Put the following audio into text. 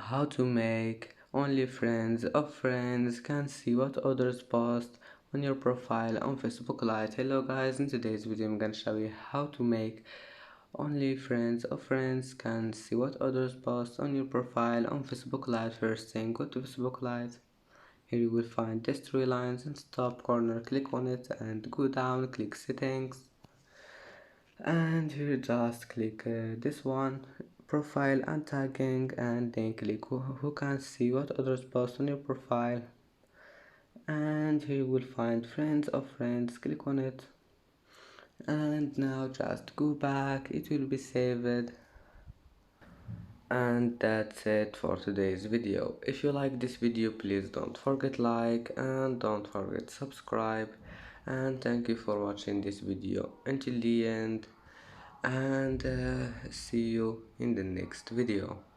how to make only friends of friends can see what others post on your profile on Facebook Lite. Hello guys, in today's video I'm gonna show you how to make only friends of friends can see what others post on your profile on Facebook Lite. First thing, go to Facebook Lite. Here you will find these three lines in top corner, click on it and go down, click settings, and here just click this one, profile and tagging, and then click who can see what others post on your profile, and here you will find friends of friends, click on it, and now just go back, it will be saved. And that's it for today's video. If you like this video, please don't forget like and don't forget subscribe, and thank you for watching this video until the end, and see you in the next video.